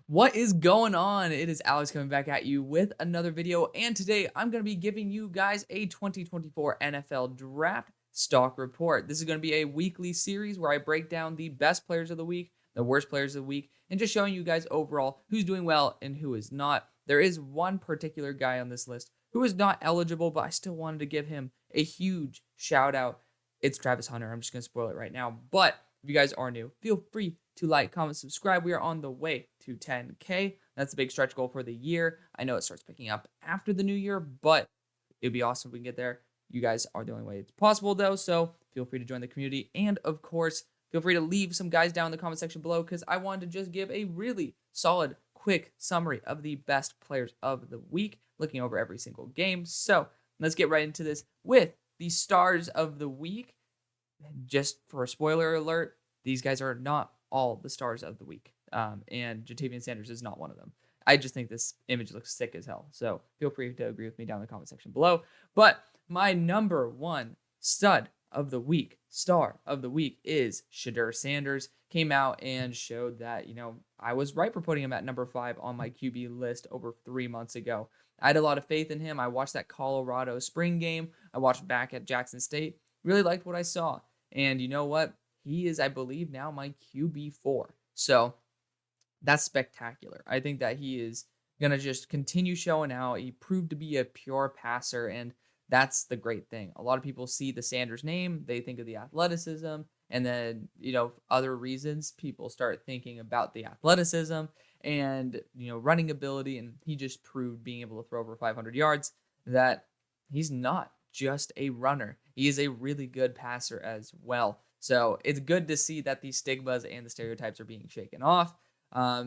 What is going on? It is Alex coming back at you with another video, and today I'm going to be giving you guys a 2024 NFL Draft Stock Report. This is going to be a weekly series where I break down the best players of the week, the worst players of the week, and just showing you guys overall who's doing well and who is not. There is one particular guy on this list who is not eligible, but I still wanted to give him a huge shout out. It's Travis Hunter. I'm just going to spoil it right now, but if you guys are new, feel free to like, comment, subscribe. We are on the way to 10K. That's a big stretch goal for the year. I know it starts picking up after the new year, but it'd be awesome if we can get there. You guys are the only way it's possible, though, so feel free to join the community. And, of course, feel free to leave some guys down in the comment section below because I wanted to just give a really solid, quick summary of the best players of the week, looking over every single game. So let's get right into this with the stars of the week. Just for a spoiler alert, these guys are not all the stars of the week. And Jatavian Sanders is not one of them. I just think this image looks sick as hell. So feel free to agree with me down in the comment section below. But my number one stud of the week, star of the week, is Shedeur Sanders. Came out and showed that, I was right for putting him at number 5 on my QB list over 3 months ago. I had a lot of faith in him. I watched that Colorado spring game. I watched back at Jackson State. Really liked what I saw. And you know what? He is, I believe, now my QB4. So that's spectacular. I think that he is going to just continue showing out. He proved to be a pure passer, and that's the great thing. A lot of people see the Sanders name, they think of the athleticism, and then, other reasons people start thinking about the athleticism and, running ability, and he just proved being able to throw over 500 yards that he's not just a runner. He is a really good passer as well. So it's good to see that these stigmas and the stereotypes are being shaken off. I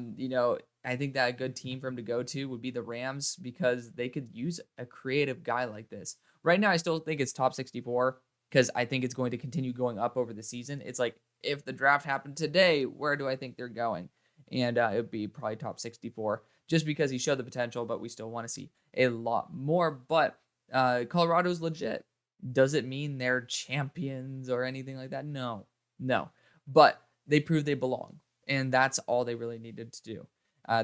think that a good team for him to go to would be the Rams because they could use a creative guy like this. Right now, I still think it's top 64 because I think it's going to continue going up over the season. It's like, if the draft happened today, where do I think they're going? And it would be probably top 64 just because he showed the potential, but we still want to see a lot more. But Colorado's legit. Does it mean they're champions or anything like that? No. But they proved they belong, and that's all they really needed to do.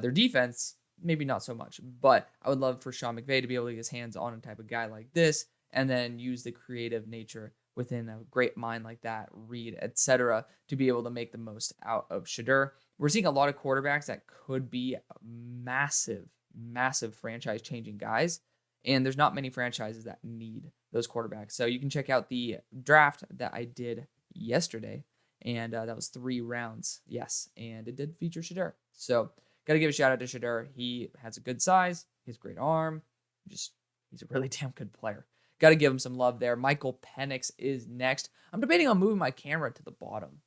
Their defense, maybe not so much, but I would love for Sean McVay to be able to get his hands on a type of guy like this and then use the creative nature within a great mind like that, Reed, etc., to be able to make the most out of Shedeur. We're seeing a lot of quarterbacks that could be massive franchise-changing guys, and there's not many franchises that need those quarterbacks. So you can check out the draft that I did yesterday, and that was 3 rounds. Yes, and it did feature Shedeur. So got to give a shout out to Shedeur. He has a good size. He has a great arm. He's a really damn good player. Got to give him some love there. Michael Penix is next. I'm debating on moving my camera to the bottom.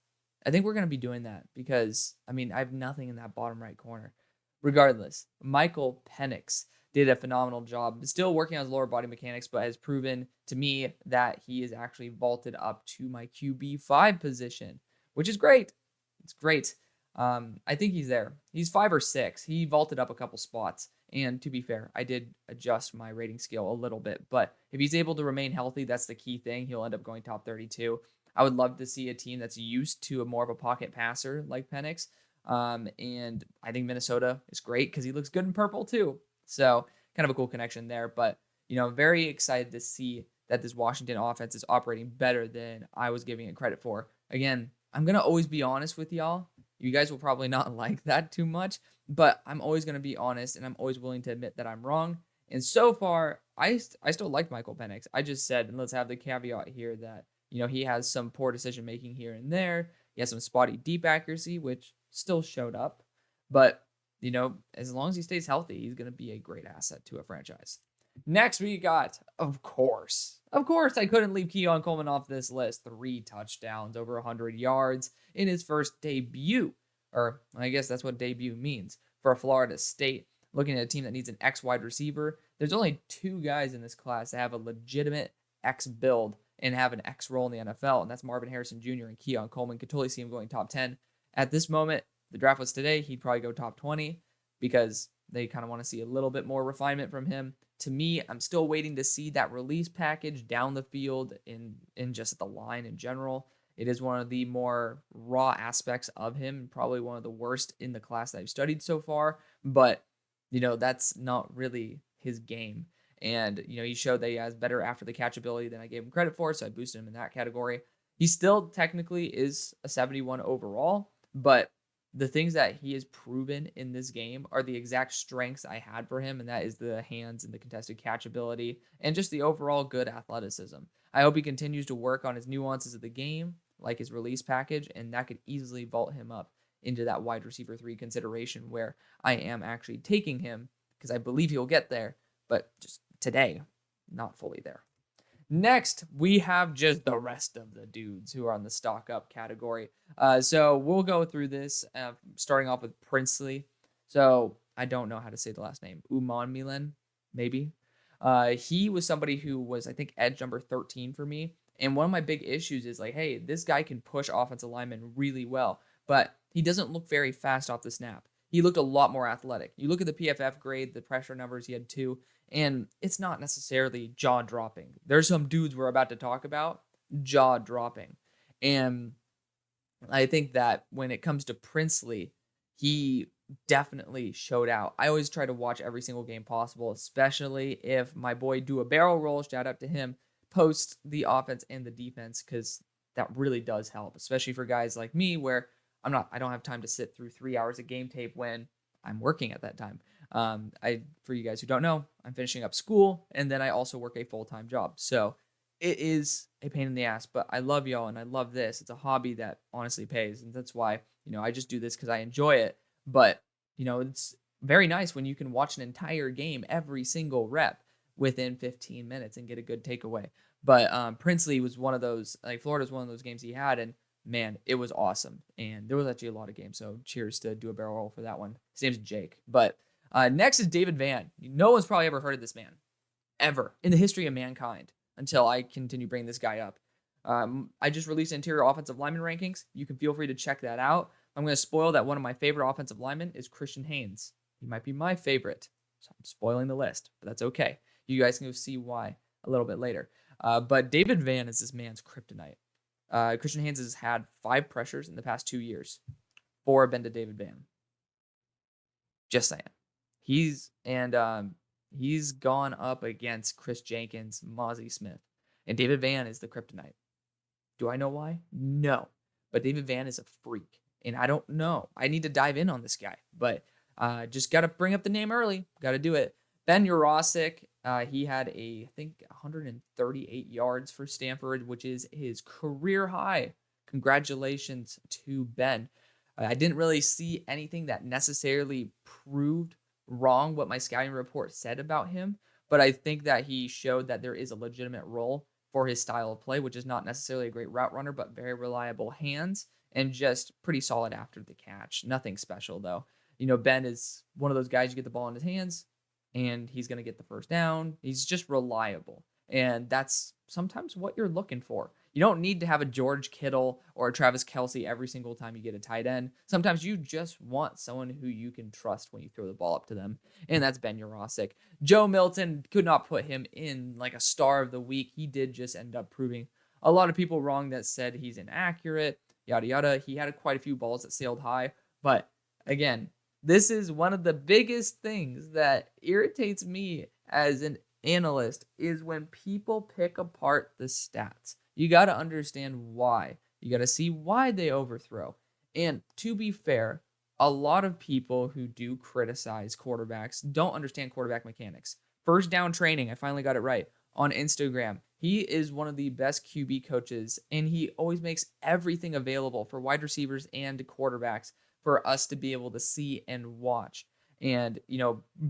I think we're going to be doing that because, I have nothing in that bottom right corner. Regardless, Michael Penix did a phenomenal job. Still working on his lower body mechanics, but has proven to me that he is actually vaulted up to my QB5 position, which is great. It's great. I think he's there. He's 5 or 6. He vaulted up a couple spots. And to be fair, I did adjust my rating scale a little bit. But if he's able to remain healthy, that's the key thing. He'll end up going top 32. I would love to see a team that's used to a more of a pocket passer like Penix. And I think Minnesota is great because he looks good in purple too. So kind of a cool connection there. But, very excited to see that this Washington offense is operating better than I was giving it credit for. Again, I'm going to always be honest with y'all. You guys will probably not like that too much, but I'm always going to be honest, and I'm always willing to admit that I'm wrong. And so far, I still like Michael Penix. I just said, and let's have the caveat here that, he has some poor decision-making here and there. He has some spotty deep accuracy, which still showed up. But, as long as he stays healthy, he's going to be a great asset to a franchise. Next, we got, of course, I couldn't leave KEON Coleman off this list. 3 touchdowns, over 100 yards in his first debut. Or I guess that's what debut means for Florida State. Looking at a team that needs an X wide receiver, there's only 2 guys in this class that have a legitimate X build and have an X role in the NFL, and that's Marvin Harrison Jr. and KEON Coleman. Could totally see him going top 10. At this moment, the draft was today, he'd probably go top 20 because they kind of want to see a little bit more refinement from him. To me, I'm still waiting to see that release package down the field in just the line in general. It is one of the more raw aspects of him, probably one of the worst in the class that I've studied so far. But, that's not really his game. And, he showed that he has better after the catch ability than I gave him credit for. So I boosted him in that category. He still technically is a 71 overall, but the things that he has proven in this game are the exact strengths I had for him, and that is the hands and the contested catch ability and just the overall good athleticism. I hope he continues to work on his nuances of the game, like his release package, and that could easily vault him up into that wide receiver 3 consideration where I am actually taking him because I believe he'll get there, but just today, not fully there. Next, we have just the rest of the dudes who are on the stock up category. So we'll go through this, starting off with Princely. So I don't know how to say the last name. Uman Milan, maybe. He was somebody who was, I think, edge number 13 for me. And one of my big issues is like, hey, this guy can push offensive linemen really well, but he doesn't look very fast off the snap. He looked a lot more athletic. You look at the PFF grade, the pressure numbers, he had 2. And it's not necessarily jaw-dropping. There's some dudes we're about to talk about, jaw-dropping. And I think that when it comes to Princely, he definitely showed out. I always try to watch every single game possible, especially if my boy do a barrel roll, shout out to him, post the offense and the defense, because that really does help, especially for guys like me where I don't have time to sit through 3 hours of game tape when I'm working at that time. For you guys who don't know, I'm finishing up school and then I also work a full-time job. So it is a pain in the ass, but I love y'all and I love this. It's a hobby that honestly pays. And that's why, I just do this because I enjoy it. But, it's very nice when you can watch an entire game, every single rep within 15 minutes and get a good takeaway. But Princely was one of those, like Florida was one of those games he had, and man, it was awesome. And there was actually a lot of games. So cheers to Do a Barrel Roll for that one. His name's Jake. But next is David Van. No one's probably ever heard of this man, ever, in the history of mankind, until I continue bringing this guy up. I just released interior offensive lineman rankings. You can feel free to check that out. I'm going to spoil that one of my favorite offensive linemen is Christian Haynes. He might be my favorite, so I'm spoiling the list, but that's okay. You guys can go see why a little bit later. But David Van is this man's kryptonite. Christian Haynes has had 5 pressures in the past 2 years. 4 have been to David Van. Just saying. He's gone up against Chris Jenkins, Mozzie Smith, and David Van is the kryptonite. Do I know why? No, but David Van is a freak, and I don't know. I need to dive in on this guy, but just got to bring up the name early. Got to do it. Ben Urosic, he had I think 138 yards for Stanford, which is his career high. Congratulations to Ben. I didn't really see anything that necessarily proved wrong what my scouting report said about him, but I think that he showed that there is a legitimate role for his style of play, which is not necessarily a great route runner, but very reliable hands and just pretty solid after the catch. Nothing special, though. Ben is one of those guys, you get the ball in his hands, and he's going to get the first down. He's just reliable, and that's sometimes what you're looking for. You don't need to have a George Kittle or a Travis Kelce every single time you get a tight end. Sometimes you just want someone who you can trust when you throw the ball up to them, and that's Ben Urosic. Joe Milton, could not put him in like a star of the week. He did just end up proving a lot of people wrong that said he's inaccurate, yada, yada. He had quite a few balls that sailed high, but again, this is one of the biggest things that irritates me as an analyst is when people pick apart the stats. You got to understand why. You got to see why they overthrow. And to be fair, a lot of people who do criticize quarterbacks don't understand quarterback mechanics. First Down Training, I finally got it right, on Instagram. He is one of the best QB coaches, and he always makes everything available for wide receivers and quarterbacks for us to be able to see and watch. And,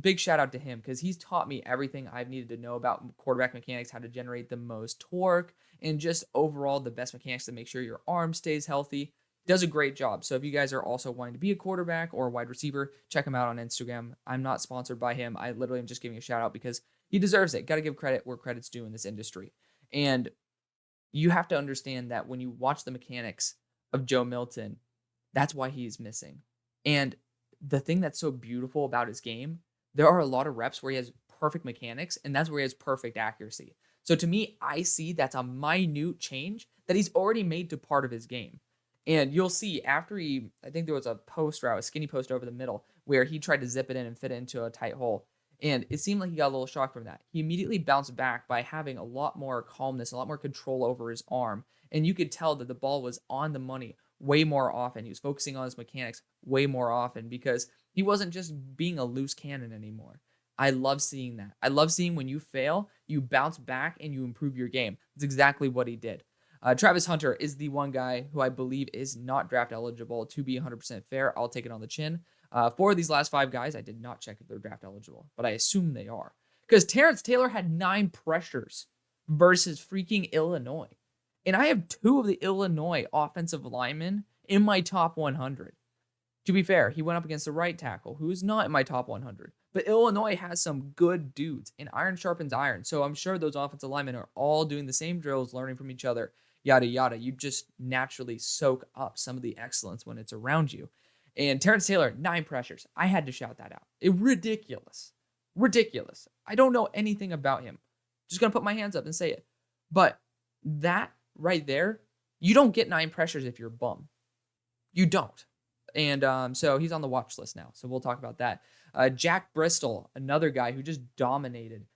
big shout out to him because he's taught me everything I've needed to know about quarterback mechanics, how to generate the most torque, and just overall the best mechanics to make sure your arm stays healthy. Does a great job. So if you guys are also wanting to be a quarterback or a wide receiver, check him out on Instagram. I'm not sponsored by him. I literally am just giving a shout out because he deserves it. Got to give credit where credit's due in this industry. And you have to understand that when you watch the mechanics of Joe Milton, that's why he's missing. And the thing that's so beautiful about his game, there are a lot of reps where he has perfect mechanics, and that's where he has perfect accuracy. So to me, I see that's a minute change that he's already made to part of his game. And you'll see after I think there was a post route, a skinny post over the middle, where he tried to zip it in and fit it into a tight hole. And it seemed like he got a little shocked from that. He immediately bounced back by having a lot more calmness, a lot more control over his arm. And you could tell that the ball was on the money way more often. He was focusing on his mechanics way more often because he wasn't just being a loose cannon anymore. I love seeing that. I love seeing when you fail, you bounce back and you improve your game. That's exactly what he did. Travis Hunter is the one guy who I believe is not draft eligible. To be 100% fair, I'll take it on the chin. 4 of these last 5 guys, I did not check if they're draft eligible, but I assume they are. Because Terrence Taylor had 9 pressures versus freaking Illinois. And I have 2 of the Illinois offensive linemen in my top 100. To be fair, he went up against the right tackle, who is not in my top 100. But Illinois has some good dudes, and iron sharpens iron. So I'm sure those offensive linemen are all doing the same drills, learning from each other, yada, yada. You just naturally soak up some of the excellence when it's around you. And Terrence Taylor, 9 pressures. I had to shout that out. Ridiculous. Ridiculous. I don't know anything about him. Just going to put my hands up and say it. But that right there, you don't get 9 pressures if you're a bum. You don't. And so he's on the watch list now. So we'll talk about that. Jack Bristol, another guy who just dominated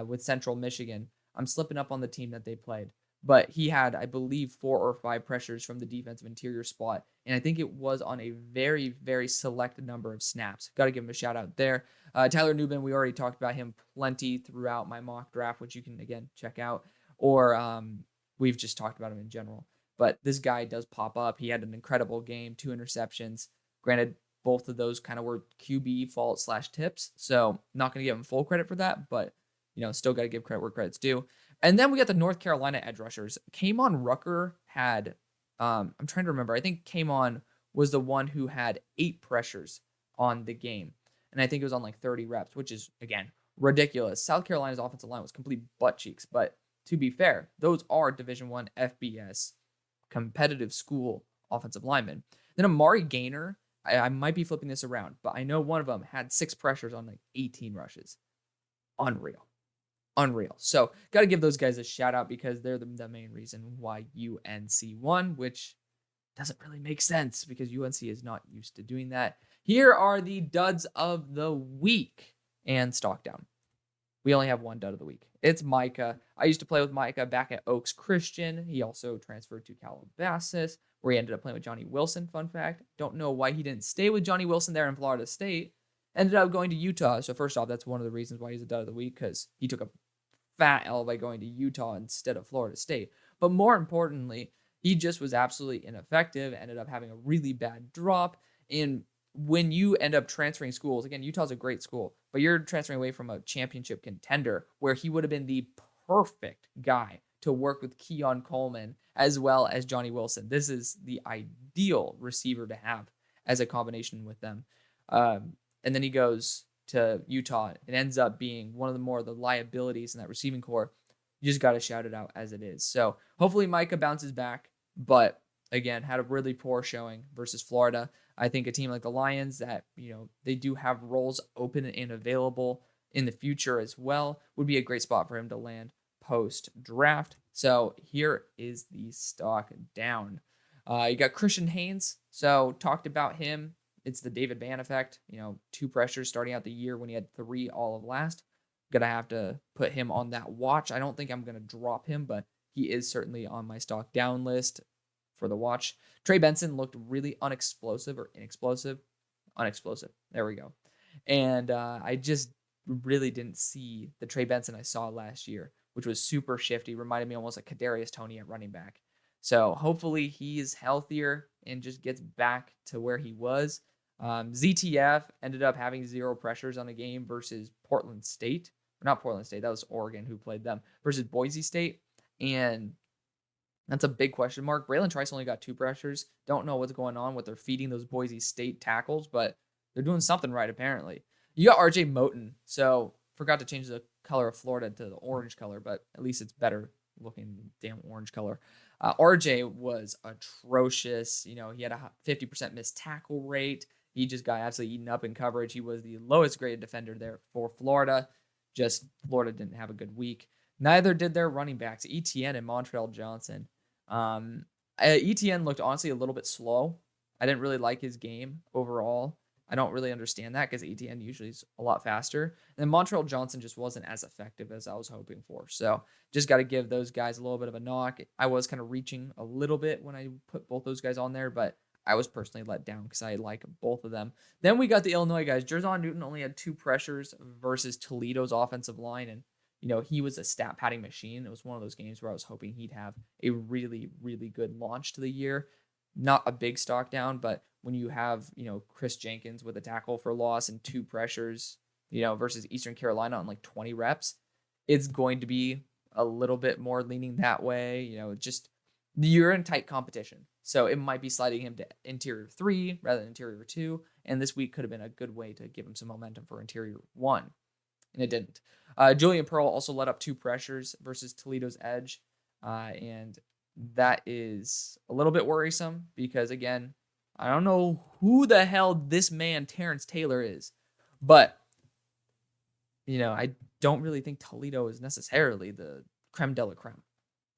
with Central Michigan. I'm slipping up on the team that they played. But he had, I believe, 4 or 5 pressures from the defensive interior spot. And I think it was on a very, very selected number of snaps. Got to give him a shout out there. Tyler Newman, we already talked about him plenty throughout my mock draft, which you can, again, check out. Or we've just talked about him in general. But this guy does pop up. He had an incredible game, 2 interceptions. Granted, both of those kind of were QB fault / tips. So not going to give him full credit for that. But, still got to give credit where credit's due. And then we got the North Carolina edge rushers. Kamon Rucker had, I'm trying to remember. I think Kamon was the one who had 8 pressures on the game. And I think it was on like 30 reps, which is, again, ridiculous. South Carolina's offensive line was complete butt cheeks. But to be fair, those are Division I FBS competitive school offensive linemen. Then Amari Gaynor, I might be flipping this around, but I know one of them had 6 pressures on like 18 rushes. Unreal. So got to give those guys a shout out because they're the main reason why UNC won, which doesn't really make sense because UNC is not used to doing that. Here are the duds of the week and stock down. We only have one dud of the week. It's Micah. I used to play with Micah back at Oaks Christian. He also transferred to Calabasas, where he ended up playing with Johnny Wilson. Fun fact. Don't know why he didn't stay with Johnny Wilson there in Florida State. Ended up going to Utah. So first off, that's one of the reasons why he's a dud of the week, because he took a fat L by going to Utah instead of Florida State. But more importantly, he just was absolutely ineffective, ended up having a really bad drop. And when you end up transferring schools, again, Utah's a great school, but you're transferring away from a championship contender where he would have been the perfect guy to work with KEON Coleman as well as Johnny Wilson. This is the ideal receiver to have as a combination with them. And then he goes to Utah. It ends up being one of the liabilities in that receiving core. You just got to shout it out as it is. So hopefully Micah bounces back, but again, had a really poor showing versus Florida. I think a team like the Lions that, they do have roles open and available in the future as well would be a great spot for him to land post-draft. So here is the stock down. You got Christian Haynes. So talked about him. It's the David Vann effect. 2 pressures starting out the year when he had 3 all of last. Gonna have to put him on that watch. I don't think I'm gonna drop him, but he is certainly on my stock down list for the watch. Trey Benson looked really unexplosive. Unexplosive. There we go. And I just really didn't see the Trey Benson I saw last year, which was super shifty. Reminded me almost like Kadarius Toney at running back. So hopefully he is healthier and just gets back to where he was. ZTF ended up having 0 pressures on a game versus Portland State. Or not Portland State, that was Oregon who played them, versus Boise State. And that's a big question mark. Braylon Trice only got 2 pressures. Don't know what's going on with their feeding those Boise State tackles, but they're doing something right apparently. You got RJ Moten. So forgot to change the color of Florida to the orange color, but at least it's better looking damn orange color. RJ was atrocious. He had a 50% missed tackle rate. He just got absolutely eaten up in coverage. He was the lowest graded defender there for Florida. Just Florida didn't have a good week. Neither did their running backs, ETN and Montreal Johnson. ETN looked honestly a little bit slow. I didn't really like his game overall. I don't really understand that because ETN usually is a lot faster. And then Montreal Johnson just wasn't as effective as I was hoping for. So just got to give those guys a little bit of a knock. I was kind of reaching a little bit when I put both those guys on there, but I was personally let down because I like both of them. Then we got the Illinois guys. Jerzon Newton only had 2 pressures versus Toledo's offensive line, and he was a stat padding machine. It was one of those games where I was hoping he'd have a really, really good launch to the year. Not a big stock down, but when you have, Chris Jenkins with a tackle for loss and 2 pressures, versus Eastern Carolina on like 20 reps, it's going to be a little bit more leaning that way. Just you're in tight competition. So it might be sliding him to interior 3 rather than interior 2. And this week could have been a good way to give him some momentum for interior 1. And it didn't. Julian Pearl also let up 2 pressures versus Toledo's edge. And that is a little bit worrisome because, again, I don't know who the hell this man, Terrence Taylor, is. But, I don't really think Toledo is necessarily the creme de la creme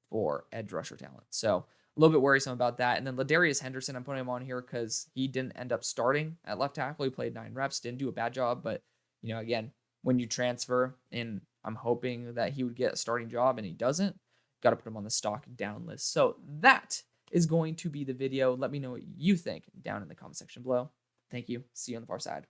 for edge rusher talent. So a little bit worrisome about that. And then Ladarius Henderson, I'm putting him on here because he didn't end up starting at left tackle. He played 9 reps, didn't do a bad job. But, again, when you transfer, and I'm hoping that he would get a starting job and he doesn't, got to put him on the stock down list. So that is going to be the video. Let me know what you think down in the comment section below. Thank you. See you on the far side.